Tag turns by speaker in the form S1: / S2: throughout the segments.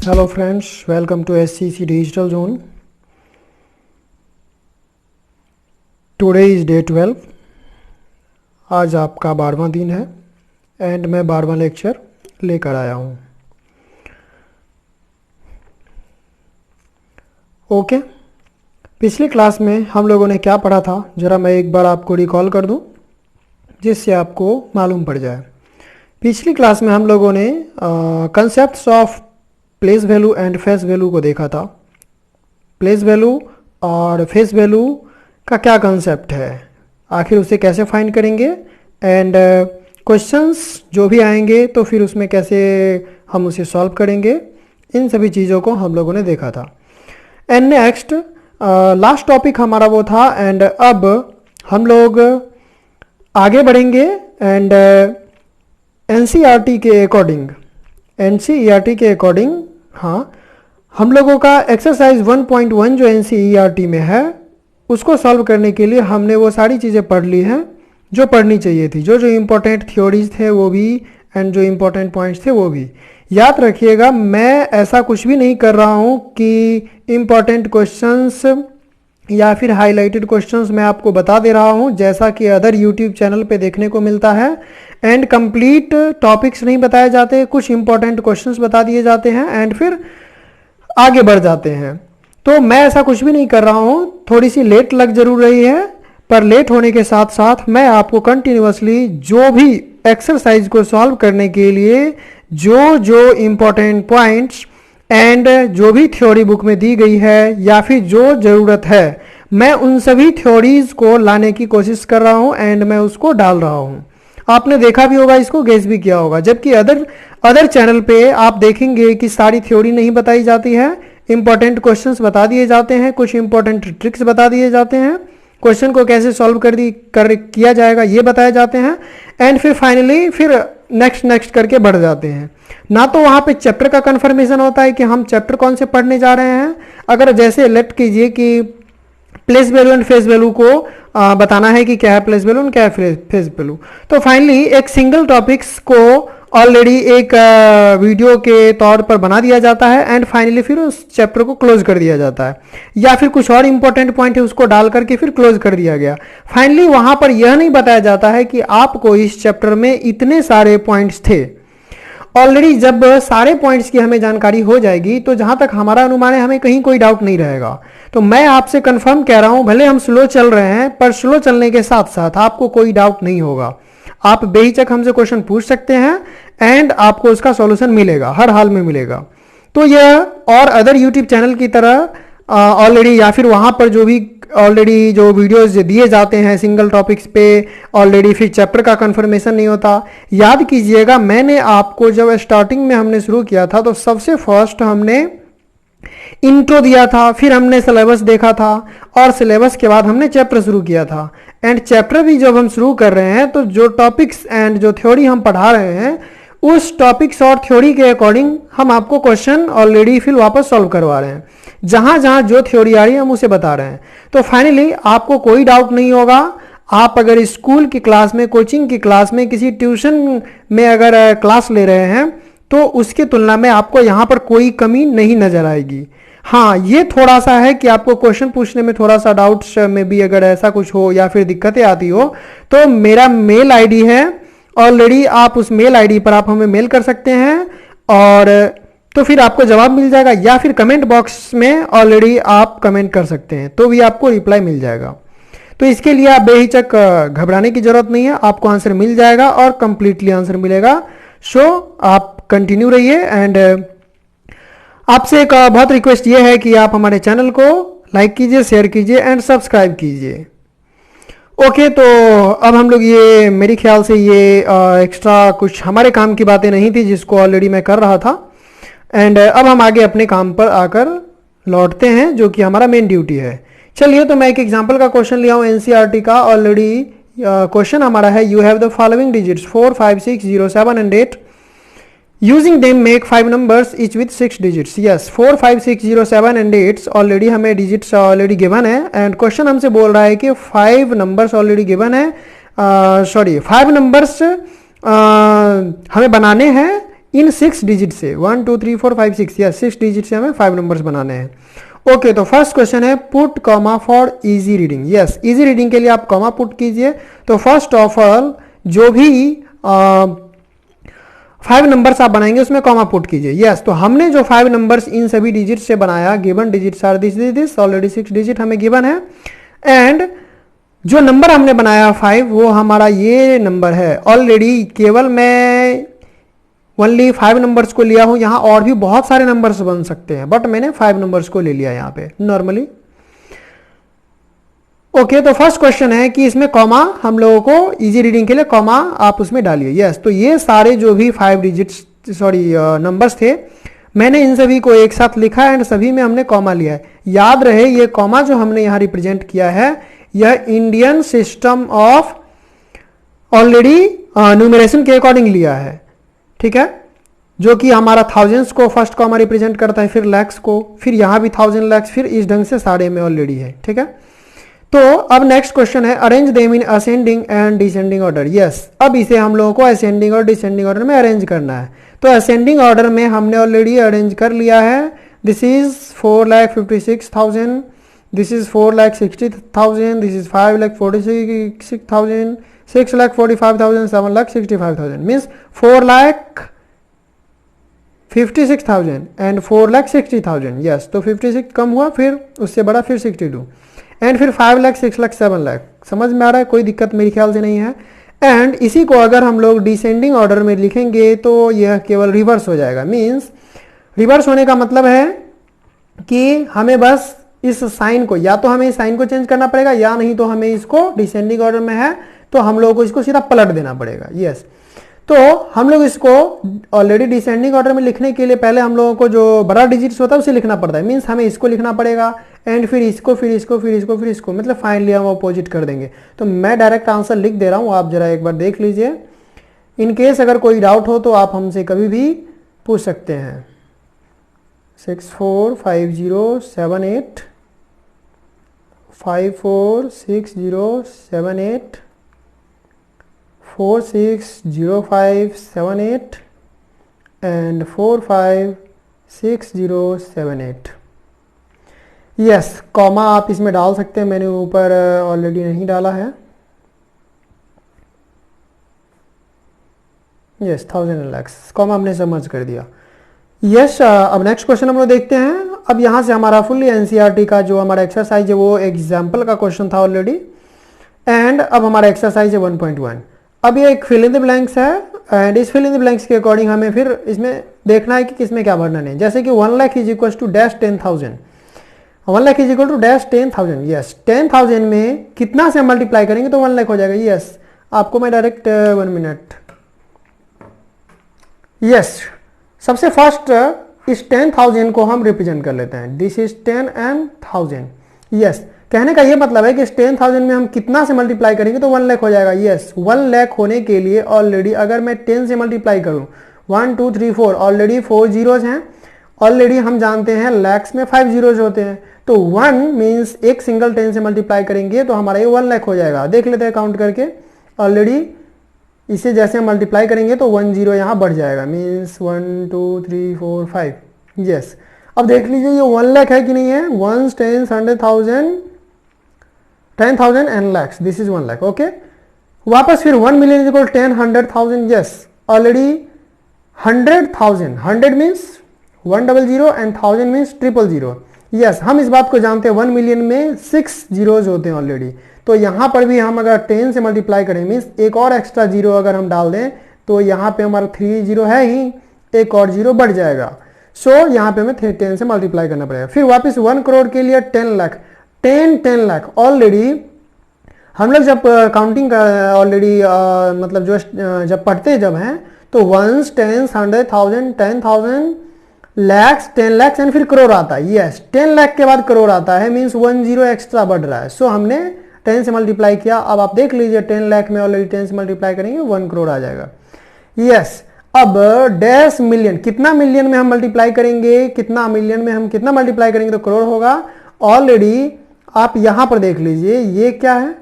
S1: Hello friends, welcome to SCC Digital Zone. Today is day 12. आज आपका 12वां दिन है एंड मैं 12वां लेक्चर लेकर आया हूँ. ओके, पिछली क्लास में हम लोगों ने क्या पढ़ा था ज़रा मैं एक बार आपको रिकॉल कर दूँ जिससे आपको मालूम पड़ जाए. पिछली क्लास में हम लोगों ने concepts of place value and face value को देखा था. प्लेस वैल्यू और फेस वैल्यू का क्या कंसेप्ट है, आखिर उसे कैसे फाइंड करेंगे एंड क्वेश्चंस जो भी आएंगे तो फिर उसमें कैसे हम उसे सॉल्व करेंगे, इन सभी चीज़ों को हम लोगों ने देखा था. एंड नेक्स्ट लास्ट टॉपिक हमारा वो था एंड अब हम लोग आगे बढ़ेंगे एंड एनसीईआरटी के अकॉर्डिंग हाँ हम लोगों का एक्सरसाइज 1.1 जो एनसीईआरटी में है उसको सॉल्व करने के लिए हमने वो सारी चीज़ें पढ़ ली हैं जो पढ़नी चाहिए थी. जो इम्पोर्टेंट थ्योरीज थे वो भी एंड जो इम्पोर्टेंट पॉइंट्स थे वो भी. याद रखिएगा मैं ऐसा कुछ भी नहीं कर रहा हूँ कि इम्पोर्टेंट क्वेश्चंस या फिर हाईलाइटेड क्वेश्चंस मैं आपको बता दे रहा हूँ जैसा कि अदर यूट्यूब चैनल पे देखने को मिलता है. एंड कंप्लीट टॉपिक्स नहीं बताए जाते, कुछ इंपॉर्टेंट क्वेश्चंस बता दिए जाते हैं एंड फिर आगे बढ़ जाते हैं. तो मैं ऐसा कुछ भी नहीं कर रहा हूँ. थोड़ी सी लेट लग जरूर रही है पर लेट होने के साथ साथ मैं आपको कंटिन्यूअसली जो भी एक्सरसाइज को सॉल्व करने के लिए जो इम्पोर्टेंट पॉइंट्स एंड जो भी थ्योरी बुक में दी गई है या फिर जो ज़रूरत है मैं उन सभी थ्योरीज को लाने की कोशिश कर रहा हूँ एंड मैं उसको डाल रहा हूँ. आपने देखा भी होगा, इसको गेस भी किया होगा. जबकि अदर चैनल पे आप देखेंगे कि सारी थ्योरी नहीं बताई जाती है, इंपॉर्टेंट क्वेश्चंस बता दिए जाते हैं, कुछ इंपॉर्टेंट ट्रिक्स बता दिए जाते हैं, क्वेश्चन को कैसे सॉल्व किया जाएगा ये बताए जाते हैं एंड फिर फाइनली फिर नेक्स्ट करके बढ़ जाते हैं. ना तो वहाँ पे चैप्टर का कंफर्मेशन होता है कि हम चैप्टर कौन से पढ़ने जा रहे हैं. अगर जैसे लेट कीजिए कि place value and face value को बताना है कि क्या है प्लेस वैल्यू एंड क्या है फेस वैल्यू, तो फाइनली एक सिंगल टॉपिक्स को ऑलरेडी एक वीडियो के तौर पर बना दिया जाता है एंड फाइनली फिर उस चैप्टर को क्लोज कर दिया जाता है या फिर कुछ और इंपॉर्टेंट पॉइंट है उसको डाल करके फिर क्लोज कर दिया गया. फाइनली वहां पर यह नहीं बताया जाता है कि आपको इस चैप्टर में इतने सारे पॉइंट्स थे. ऑलरेडी जब सारे पॉइंट्स की हमें जानकारी हो जाएगी तो जहां तक हमारा अनुमान है हमें कहीं कोई डाउट नहीं रहेगा. तो मैं आपसे कंफर्म कह रहा हूं भले हम स्लो चल रहे हैं पर स्लो चलने के साथ साथ आपको कोई डाउट नहीं होगा. आप बेहिचक हमसे क्वेश्चन पूछ सकते हैं एंड आपको उसका सॉल्यूशन मिलेगा, हर हाल में मिलेगा. तो यह और अदर यूट्यूब चैनल की तरह ऑलरेडी या फिर वहां पर जो भी ऑलरेडी जो वीडियोस दिए जाते हैं सिंगल टॉपिक्स पे ऑलरेडी फिर चैप्टर का कंफर्मेशन नहीं होता. याद कीजिएगा मैंने आपको जब स्टार्टिंग में हमने शुरू किया था तो सबसे फर्स्ट हमने इंट्रो दिया था, फिर हमने सिलेबस देखा था और सिलेबस के बाद हमने चैप्टर शुरू किया था. एंड चैप्टर भी जब हम शुरू कर रहे हैं तो जो टॉपिक्स एंड जो थ्योरी हम पढ़ा रहे हैं उस टॉपिक्स और थ्योरी के अकॉर्डिंग हम आपको क्वेश्चन ऑलरेडी फिर वापस सॉल्व करवा रहे हैं. जहां जहां जो थ्योरी आ रही है हम उसे बता रहे हैं. तो फाइनली आपको कोई डाउट नहीं होगा. आप अगर स्कूल की क्लास में, कोचिंग की क्लास में, किसी ट्यूशन में अगर क्लास ले रहे हैं तो उसकी तुलना में आपको यहाँ पर कोई कमी नहीं नजर आएगी. हाँ, ये थोड़ा सा है कि आपको क्वेश्चन पूछने में थोड़ा सा डाउट्स में भी अगर ऐसा कुछ हो या फिर दिक्कतें आती हो तो मेरा मेल आईडी है ऑलरेडी, आप उस मेल आईडी पर आप हमें मेल कर सकते हैं और तो फिर आपको जवाब मिल जाएगा या फिर कमेंट बॉक्स में ऑलरेडी आप कमेंट कर सकते हैं तो भी आपको रिप्लाई मिल जाएगा. तो इसके लिए आप बेहिचक घबराने की जरूरत नहीं है, आपको आंसर मिल जाएगा और कंप्लीटली आंसर मिलेगा. सो आप कंटिन्यू रहिए एंड आपसे एक बहुत रिक्वेस्ट ये है कि आप हमारे चैनल को लाइक कीजिए, शेयर कीजिए एंड सब्सक्राइब कीजिए. ओके, तो अब हम लोग ये मेरे ख्याल से ये एक्स्ट्रा कुछ हमारे काम की बातें नहीं थी जिसको ऑलरेडी मैं कर रहा था एंड अब हम आगे अपने काम पर आकर लौटते हैं जो कि हमारा मेन ड्यूटी है. चलिए, तो मैं एक एग्जांपल का क्वेश्चन लिया हूँ एनसीईआरटी का. ऑलरेडी क्वेश्चन हमारा है you have the following digits 4, 5, 6, 0, 7 and 8. Using them make 5 numbers each with 6 digits. Yes, 4, 5, 6, 0, 7 and 8 already हमें डिजिट्स ऑलरेडी गिवन है एंड क्वेश्चन हमसे बोल रहा है कि 5 नंबर्स ऑलरेडी गिवन है. 5 नंबर्स हमें बनाने हैं इन 6 डिजिट से 1 2 3 4 5 6 या 6 डिजिट से हमें 5 नंबर्स बनाने हैं। ओके, तो फर्स्ट क्वेश्चन है put comma for easy reading. Yes, easy reading के लिए आप कॉमा पुट कीजिए। तो फर्स्ट ऑफ ऑल जो भी 5 नंबर्स आप बनाएंगे उसमें कॉमा पुट कीजिए। यस, तो हमने जो 5 नंबर्स इन सभी डिजिट से बनाया, given digits are this already 6 digit हमें गिवन है, एंड जो नंबर हमने बनाया 5 वो हमारा ये नंबर है ऑलरेडी। केवल मैं ओनली 5 नंबर्स को लिया हूं, यहां और भी बहुत सारे नंबर्स बन सकते हैं, बट मैंने 5 नंबर्स को ले लिया यहां पे नॉर्मली। ओके, तो फर्स्ट क्वेश्चन है कि इसमें कॉमा हम लोगों को इजी रीडिंग के लिए कॉमा आप उसमें डालिए। यस, तो ये सारे जो भी 5 डिजिट्स नंबर्स थे मैंने इन सभी को एक साथ लिखा है एंड सभी में हमने कॉमा लिया है। याद रहे ये कॉमा जो हमने यहां रिप्रेजेंट किया है यह Indian system of already numeration के अकॉर्डिंग लिया है, ठीक है, जो कि हमारा थाउजेंड्स को फर्स्ट कॉमा रिप्रेजेंट करता है, फिर लैक्स को, फिर यहां भी 1000 लैक्स, फिर इस ढंग से सारे में ऑलरेडी है, ठीक है। तो अब नेक्स्ट क्वेश्चन है arrange them in ascending and descending order. Yes, अब इसे हम लोगों को असेंडिंग और डिसेंडिंग ऑर्डर में अरेंज करना है। तो असेंडिंग ऑर्डर में हमने ऑलरेडी अरेंज कर लिया है। This is 4,56,000, this is 4,60,000, this is 5,46,000, 6,45,000, 7,65,000, means 4,56,000 and 4,60,000। Yes, तो 56 कम हुआ, फिर उससे बड़ा, फिर 62 एंड फिर 5 लाख, 6 लाख, 7 लाख। समझ में आ रहा है? कोई दिक्कत मेरे ख्याल से नहीं है। एंड इसी को अगर हम लोग डिसेंडिंग ऑर्डर में लिखेंगे तो यह केवल रिवर्स हो जाएगा। मीन्स रिवर्स होने का मतलब है कि हमें बस इस साइन को, या तो हमें इस साइन को चेंज करना पड़ेगा, या नहीं तो हमें इसको डिसेंडिंग ऑर्डर में है तो हम लोगों को इसको सीधा पलट देना पड़ेगा। यस, तो हम लोग इसको ऑलरेडी डिसेंडिंग ऑर्डर में लिखने के लिए पहले हम लोगों को जो बड़ा डिजिट्स होता है उसे लिखना पड़ता है। मीन्स हमें इसको लिखना पड़ेगा एंड फिर इसको, फिर इसको, फिर इसको, फिर इसको, मतलब फाइनली हम अपोजिट कर देंगे। तो मैं डायरेक्ट आंसर लिख दे रहा हूं, आप जरा एक बार देख लीजिए। इन केस अगर कोई डाउट हो तो आप हमसे कभी भी पूछ सकते हैं। 645078 546078 460578 and 456078। यस, कॉमा आप इसमें डाल सकते हैं, मैंने ऊपर ऑलरेडी नहीं डाला है। यस, 1000 लैक्स कॉमा हमने समझ कर दिया। यस, अब नेक्स्ट क्वेश्चन हम लोग देखते हैं। अब यहाँ से हमारा फुल्ली एनसीईआरटी का जो हमारा एक्सरसाइज है वो एग्जाम्पल का क्वेश्चन था ऑलरेडी, एंड अब हमारा एक्सरसाइज है 1.1। अब ये एक फिल इन द ब्लैंक्स है एंड इस फिल इन द ब्लैंक्स के अकॉर्डिंग हमें फिर इसमें देखना है कि किसमें क्या भरना है। जैसे कि 1 lakh is equal to dash 10,000, 1 lakh is equal to dash 10,000। Yes, 10,000 में कितना से मल्टीप्लाई करेंगे तो 1 लाख हो जाएगा। यस, आपको मैं डायरेक्ट 1 मिनट। यस, सबसे फर्स्ट इस 10,000 को हम रिप्रेजेंट कर लेते हैं। This is 10 and 1000। यस, कहने का ये मतलब है कि इस 10,000 में हम कितना से मल्टीप्लाई करेंगे तो 1 लाख हो जाएगा। यस, 1 लाख होने के लिए ऑलरेडी अगर मैं 10 से मल्टीप्लाई करूं, 1 2 3 4, ऑलरेडी 4 जीरोज हैं। ऑलरेडी हम जानते हैं लैक्स में 5 जीरोज होते हैं, तो 1 मीन्स एक सिंगल 10 से मल्टीप्लाई करेंगे तो हमारा ये 1 लाख हो जाएगा। देख लेते हैं काउंट करके। ऑलरेडी इसे जैसे हम मल्टीप्लाई करेंगे तो 1 जीरो यहाँ बढ़ जाएगा, मीन्स 1 2 3 4 5। यस, अब देख लीजिए ये 1 लाख है कि नहीं है। 1 10 100,000 10,000 and lakhs, this is 1 lakh. Okay, वापस फिर 1 million is equal 10 100,000। Yes, already 100,000, 100 means 100 and 1000 means 000। Yes, हम इस बात को जानते हैं 1 मिलियन में 6 जीरोज होते हैं ऑलरेडी, तो यहां पर भी हम अगर 10 से मल्टीप्लाई करें मीन्स एक और एक्स्ट्रा जीरो अगर हम डाल दें तो यहाँ पे हमारा 3 जीरो है ही, एक और जीरो बढ़ जाएगा। सो यहाँ पे हमें 10 से मल्टीप्लाई करना पड़ेगा। फिर वापस 1 करोड़ के लिए 10 लाख, 10 लाख। ऑलरेडी हम लोग जब काउंटिंग ऑलरेडी मतलब जो जब पढ़ते जब हैं तो 1 10 100,000 10,000 लैक्स 10 लैक्स एंड फिर करोड़ आता है। यस, 10 लाख के बाद करोड़ आता है, मीन्स 1 जीरो एक्स्ट्रा बढ़ रहा है। सो हमने 10 से मल्टीप्लाई किया। अब आप देख लीजिए 10 लाख में ऑलरेडी 10 से मल्टीप्लाई करेंगे 1 करोड़ आ जाएगा। यस, अब डैश मिलियन, कितना मिलियन में हम मल्टीप्लाई करेंगे, कितना मिलियन में हम कितना मल्टीप्लाई करेंगे तो करोड़ होगा। ऑलरेडी आप यहां पर देख लीजिए ये क्या है,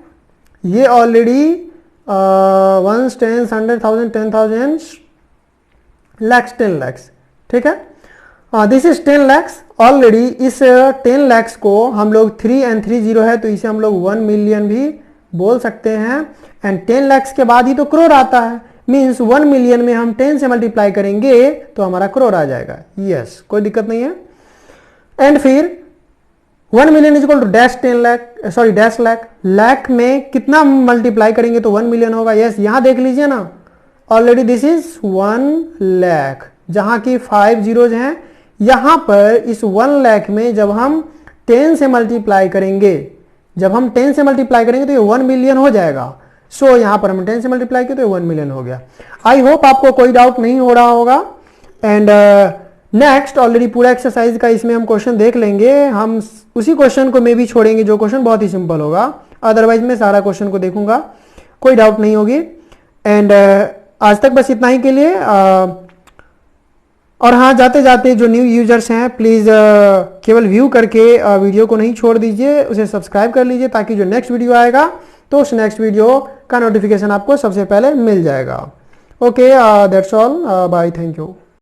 S1: ये ऑलरेडी 1 10 100,000 10,000 लैक्स 10 लैक्स, ठीक है। This is 10 lakhs already. इस 10 लैक्स को हम लोग 3 and 3 0 है तो इसे हम लोग 1 मिलियन भी बोल सकते हैं। एंड 10 लैक्स के बाद ही तो करोड़ आता है, मीन्स 1 मिलियन में हम 10 से मल्टीप्लाई करेंगे तो हमारा करोड़ आ जाएगा। यस, कोई दिक्कत नहीं है। एंड फिर 1 million is equal to dash 10 lakh, sorry dash lakh. Lakh में कितना मल्टीप्लाई करेंगे तो 1 मिलियन होगा। यस, यहां देख लीजिए ना, ऑलरेडी दिस इज 1 लाख, जहां की 5 जीरोज हैं। यहां पर इस 1 लाख में जब हम 10 से मल्टीप्लाई करेंगे, जब हम 10 से मल्टीप्लाई करेंगे तो ये 1 मिलियन हो जाएगा। सो यहां पर हम 10 से मल्टीप्लाई किया तो ये 1 मिलियन हो गया। आई होप आपको कोई डाउट नहीं हो रहा होगा। एंड नेक्स्ट ऑलरेडी पूरा एक्सरसाइज का इसमें हम क्वेश्चन देख लेंगे। हम उसी क्वेश्चन को मे भी छोड़ेंगे जो क्वेश्चन बहुत ही सिंपल होगा, अदरवाइज मैं सारा क्वेश्चन को देखूंगा, कोई डाउट नहीं होगी। एंड आज तक बस इतना ही के लिए। और हाँ, जाते जाते जो न्यू यूजर्स हैं प्लीज़ केवल व्यू करके वीडियो को नहीं छोड़ दीजिए, उसे सब्सक्राइब कर लीजिए ताकि जो नेक्स्ट वीडियो आएगा तो उस नेक्स्ट वीडियो का नोटिफिकेशन आपको सबसे पहले मिल जाएगा। Okay, that's all, bye, thank you.